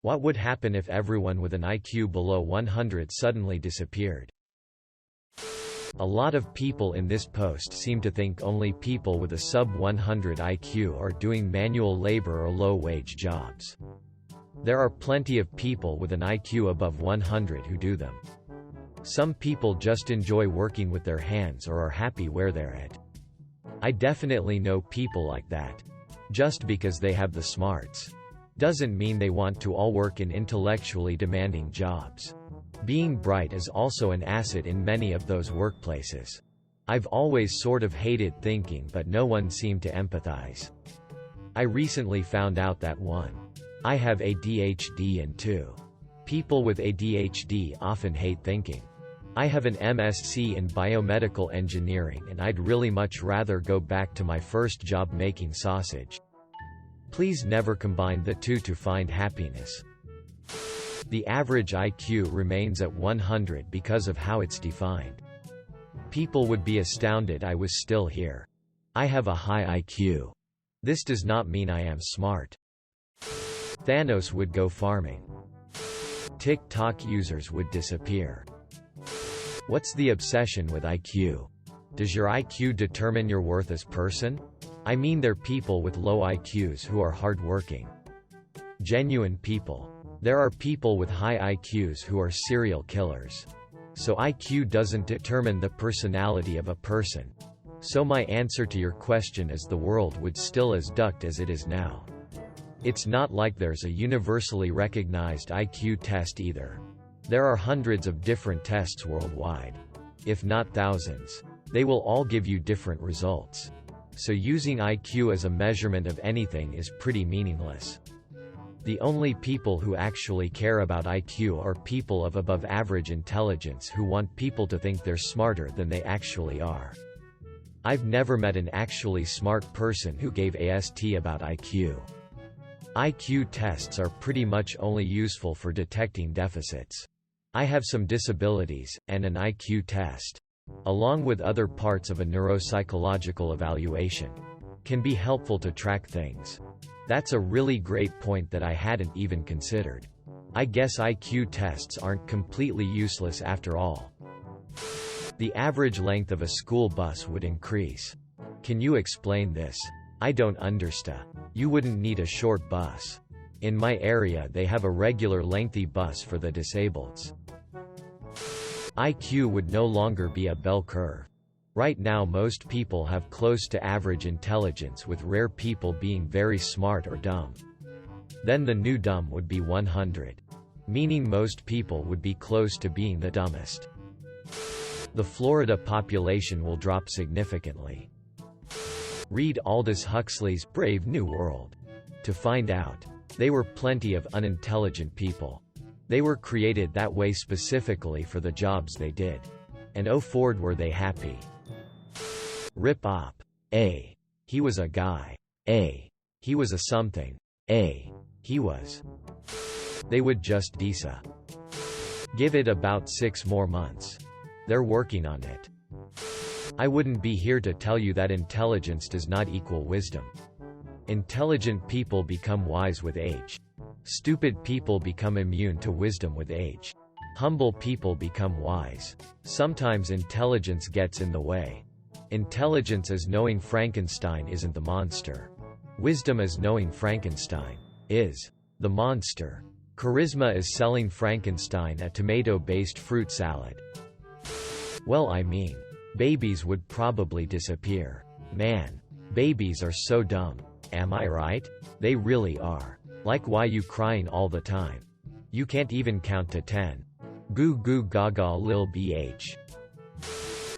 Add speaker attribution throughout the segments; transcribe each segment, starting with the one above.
Speaker 1: What would happen if everyone with an IQ below 100 suddenly disappeared? A lot of people in this post seem to think only people with a sub-100 IQ are doing manual labor or low-wage jobs. There are plenty of people with an IQ above 100 who do them. Some people just enjoy working with their hands or are happy where they're at. I definitely know people like that. Just because they have the smarts doesn't mean they want to all work in intellectually demanding jobs. Being bright is also an asset in many of those workplaces. I've always sort of hated thinking, but no one seemed to empathize. I recently found out that 1. I have ADHD and 2. People with ADHD often hate thinking. I have an MSc in biomedical engineering and I'd really much rather go back to my first job making sausage. Please never combine the two to find happiness. The average IQ remains at 100 because of how it's defined. People would be astounded I was still here. I have a high IQ. This does not mean I am smart. Thanos would go farming. TikTok users would disappear. What's the obsession with IQ? Does your IQ determine your worth as person? I mean, they're people with low IQs who are hardworking. Genuine people. There are people with high IQs who are serial killers. So IQ doesn't determine the personality of a person. So my answer to your question is the world would still as duct as it is now. It's not like there's a universally recognized IQ test either. There are hundreds of different tests worldwide. If not thousands. They will all give you different results. So using IQ as a measurement of anything is pretty meaningless. The only people who actually care about IQ are people of above average intelligence who want people to think they're smarter than they actually are. I've never met an actually smart person who gave a st about IQ. IQ tests are pretty much only useful for detecting deficits. I have some disabilities, and an IQ test, along with other parts of a neuropsychological evaluation, can be helpful to track things. That's a really great point that I hadn't even considered. I guess IQ tests aren't completely useless after all. The average length of a school bus would increase. Can you explain this? I don't understand. You wouldn't need a short bus. In my area they have a regular lengthy bus for the disableds. IQ would no longer be a bell curve. Right now most people have close to average intelligence, with rare people being very smart or dumb. Then the new dumb would be 100. Meaning most people would be close to being the dumbest. The Florida population will drop significantly. Read Aldous Huxley's Brave New World to find out. They were plenty of unintelligent people. They were created that way specifically for the jobs they did. And oh Ford were they happy. Rip op. He was a guy. He was a something. He was. They would just disa. Give it about 6 more months. They're working on it. I wouldn't be here to tell you that intelligence does not equal wisdom. Intelligent people become wise with age. Stupid people become immune to wisdom with age. Humble people become wise. Sometimes intelligence gets in the way. Intelligence is knowing Frankenstein isn't the monster. Wisdom is knowing Frankenstein is the monster. Charisma is selling Frankenstein a tomato-based fruit salad. Well, I mean, babies would probably disappear. Man, babies are so dumb. Am I right? They really are. Like, why you crying all the time? You can't even count to 10. Goo goo gaga lil bh.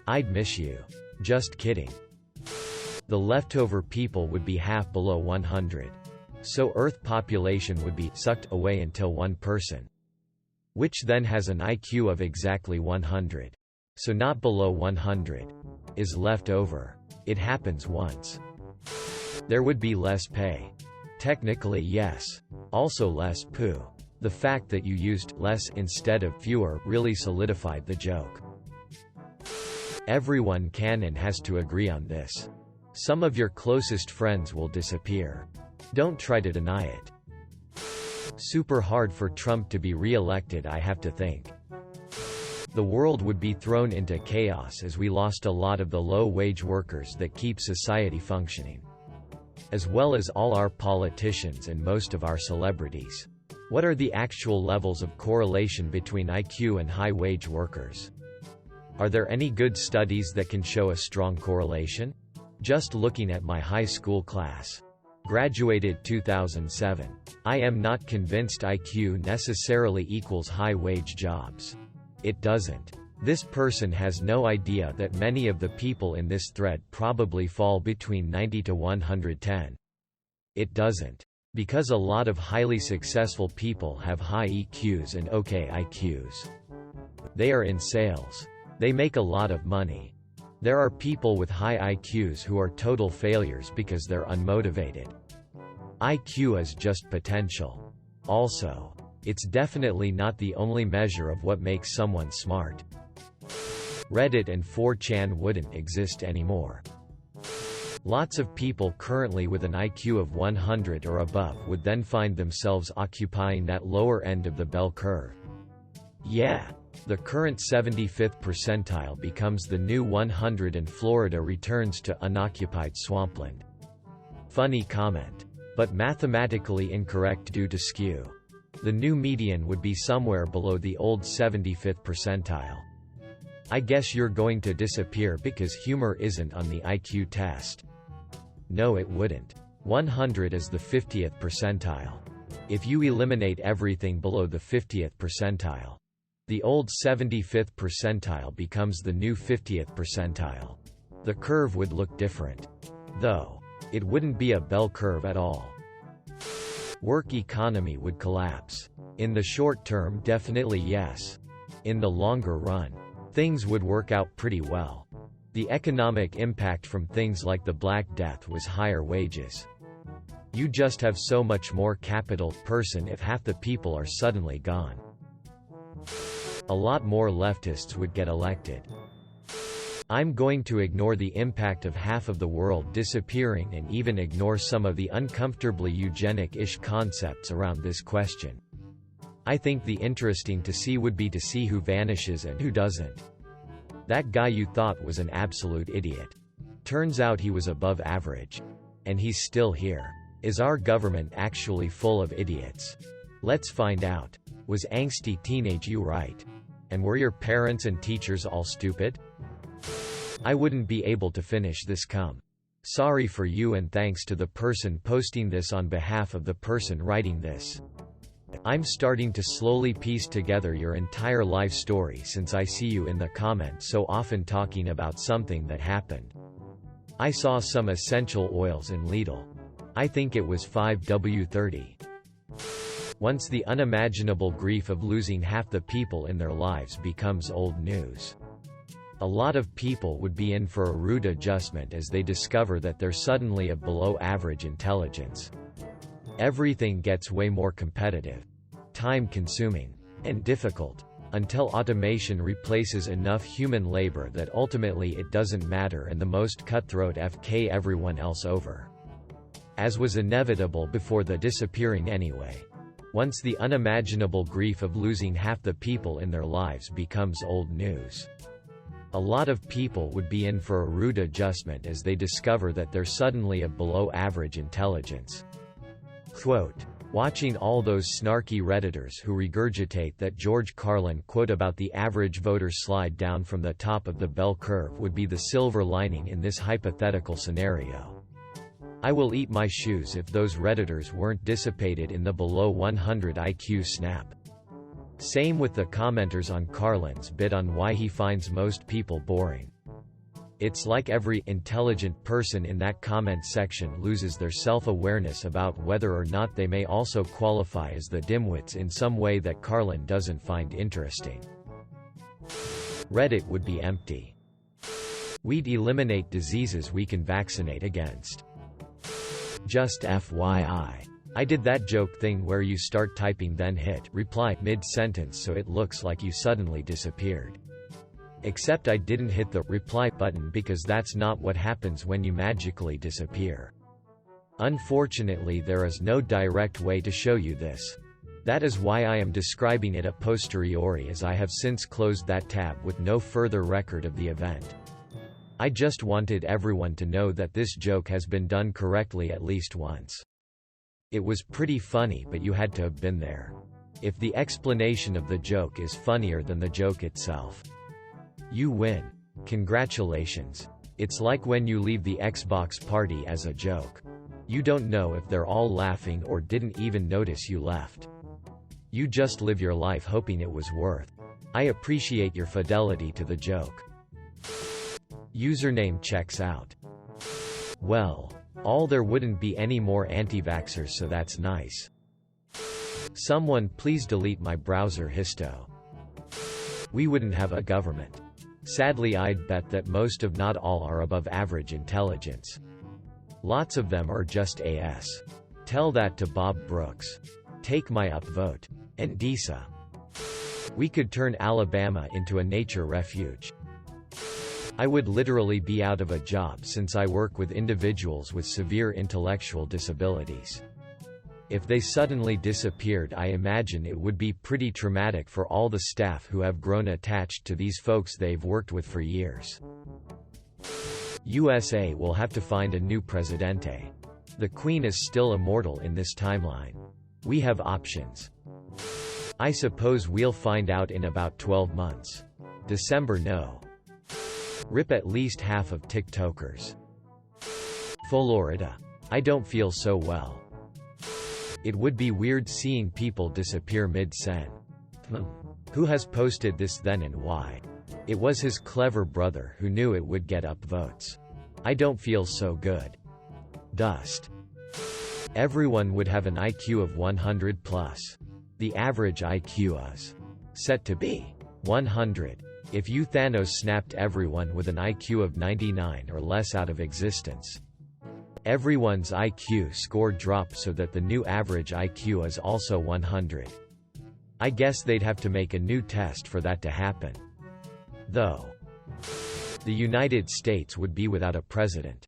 Speaker 1: I'd miss you. Just kidding. The leftover people would be half below 100. So Earth population would be sucked away until one person, which then has an IQ of exactly 100. So not below 100, is left over. It happens once. There would be less pay. Technically yes. Also less poo. The fact that you used less instead of fewer really solidified the joke. Everyone can and has to agree on this. Some of your closest friends will disappear. Don't try to deny it. Super hard for Trump to be re-elected, I have to think. The world would be thrown into chaos as we lost a lot of the low-wage workers that keep society functioning, as well as all our politicians and most of our celebrities. What are the actual levels of correlation between IQ and high-wage workers? Are there any good studies that can show a strong correlation? Just looking at my high school class. Graduated 2007. I am not convinced IQ necessarily equals high-wage jobs. It doesn't. This person has no idea that many of the people in this thread probably fall between 90 to 110. It doesn't. Because a lot of highly successful people have high EQs and okay IQs. They are in sales. They make a lot of money. There are people with high IQs who are total failures because they're unmotivated. IQ is just potential. Also, it's definitely not the only measure of what makes someone smart. Reddit and 4chan wouldn't exist anymore. Lots of people currently with an IQ of 100 or above would then find themselves occupying that lower end of the bell curve. Yeah, the current 75th percentile becomes the new 100 and Florida returns to unoccupied swampland. Funny comment. But mathematically incorrect due to skew. The new median would be somewhere below the old 75th percentile. I guess you're going to disappear because humor isn't on the IQ test. No, it wouldn't. 100 is the 50th percentile. If you eliminate everything below the 50th percentile, the old 75th percentile becomes the new 50th percentile. The curve would look different. Though, it wouldn't be a bell curve at all. Work economy would collapse. In the short term, definitely yes. In the longer run, things would work out pretty well. The economic impact from things like the Black Death was higher wages. You just have so much more capital per person if half the people are suddenly gone. A lot more leftists would get elected. I'm going to ignore the impact of half of the world disappearing and even ignore some of the uncomfortably eugenic-ish concepts around this question. I think the interesting to see would be to see who vanishes and who doesn't. That guy you thought was an absolute idiot. Turns out he was above average. And he's still here. Is our government actually full of idiots? Let's find out. Was angsty teenage you right? And were your parents and teachers all stupid? I wouldn't be able to finish this Sorry for you and thanks to the person posting this on behalf of the person writing this. I'm starting to slowly piece together your entire life story since I see you in the comments so often talking about something that happened. I saw some essential oils in Lidl. I think it was 5W30. Once the unimaginable grief of losing half the people in their lives becomes old news. A lot of people would be in for a rude adjustment as they discover that they're suddenly of below-average intelligence. Everything gets way more competitive, time-consuming, and difficult, until automation replaces enough human labor that ultimately it doesn't matter and the most cutthroat FK everyone else over. As was inevitable before the disappearing anyway. Once the unimaginable grief of losing half the people in their lives becomes old news. A lot of people would be in for a rude adjustment as they discover that they're suddenly of below-average intelligence. Quote, watching all those snarky Redditors who regurgitate that George Carlin quote about the average voter slide down from the top of the bell curve would be the silver lining in this hypothetical scenario. I will eat my shoes if those Redditors weren't dissipated in the below 100 IQ snap. Same with the commenters on Carlin's bit on why he finds most people boring. It's like every intelligent person in that comment section loses their self-awareness about whether or not they may also qualify as the dimwits in some way that Carlin doesn't find interesting. Reddit would be empty. We'd eliminate diseases we can vaccinate against. Just FYI. I did that joke thing where you start typing then hit reply mid-sentence so it looks like you suddenly disappeared. Except I didn't hit the reply button because that's not what happens when you magically disappear. Unfortunately, there is no direct way to show you this. That is why I am describing it a posteriori, as I have since closed that tab with no further record of the event. I just wanted everyone to know that this joke has been done correctly at least once. It was pretty funny, but you had to have been there. If the explanation of the joke is funnier than the joke itself, you win. Congratulations. It's like when you leave the Xbox party as a joke. You don't know if they're all laughing or didn't even notice you left. You just live your life hoping it was worth. I appreciate your fidelity to the joke. Username checks out. Well, there wouldn't be any more anti-vaxxers, so that's nice. Someone please delete my browser histo. We wouldn't have a government. Sadly, I'd bet that most of not all are above average intelligence. Lots of them are just AS. Tell that to Bob Brooks. Take my upvote. And DISA. We could turn Alabama into a nature refuge. I would literally be out of a job since I work with individuals with severe intellectual disabilities. If they suddenly disappeared, I imagine it would be pretty traumatic for all the staff who have grown attached to these folks they've worked with for years. USA will have to find a new presidente. The Queen is still immortal in this timeline. We have options. I suppose we'll find out in about 12 months. December no. Rip at least half of TikTokers. Florida. I don't feel so well. It would be weird seeing people disappear mid-sen. Who has posted this then and why? It was his clever brother who knew it would get upvotes. I don't feel so good. Dust. Everyone would have an IQ of 100 plus. The average IQ is set to be 100. If you Thanos snapped everyone with an IQ of 99 or less out of existence, everyone's IQ score drops so that the new average IQ is also 100. I guess they'd have to make a new test for that to happen. Though, the United States would be without a president.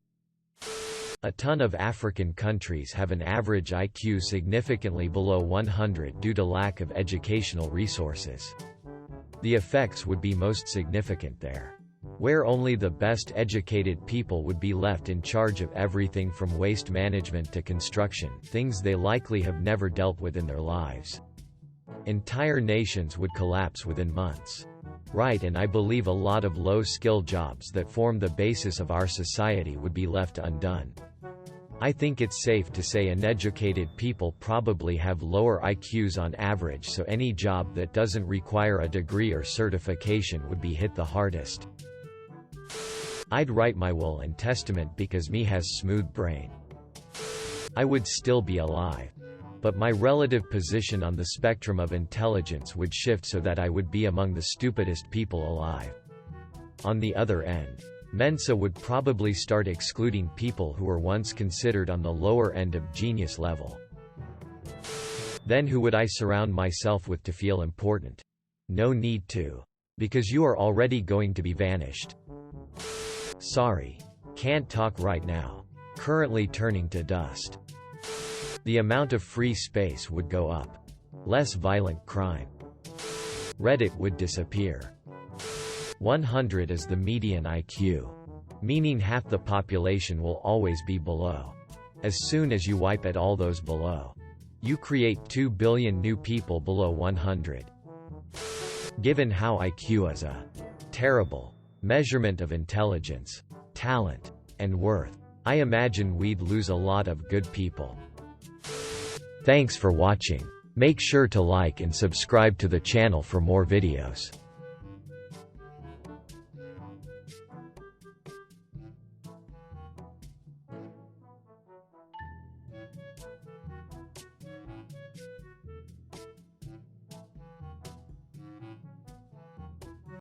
Speaker 1: A ton of African countries have an average IQ significantly below 100 due to lack of educational resources. The effects would be most significant there, where only the best educated people would be left in charge of everything from waste management to construction, things they likely have never dealt with in their lives. Entire nations would collapse within months. Right, and I believe a lot of low-skill jobs that form the basis of our society would be left undone. I think it's safe to say uneducated people probably have lower IQs on average, so any job that doesn't require a degree or certification would be hit the hardest. I'd write my will and testament because me has smooth brain. I would still be alive. But my relative position on the spectrum of intelligence would shift so that I would be among the stupidest people alive. On the other end, Mensa would probably start excluding people who were once considered on the lower end of genius level. Then who would I surround myself with to feel important? No need to. Because you are already going to be vanished. Sorry. Can't talk right now. Currently turning to dust. The amount of free space would go up. Less violent crime. Reddit would disappear. 100 is the median IQ. Meaning half the population will always be below. As soon as you wipe at all those below, you create 2 billion new people below 100. Given how IQ is a terrible measurement of intelligence, talent, and worth, I imagine we'd lose a lot of good people. Thanks for watching. Make sure to like and subscribe to the channel for more videos.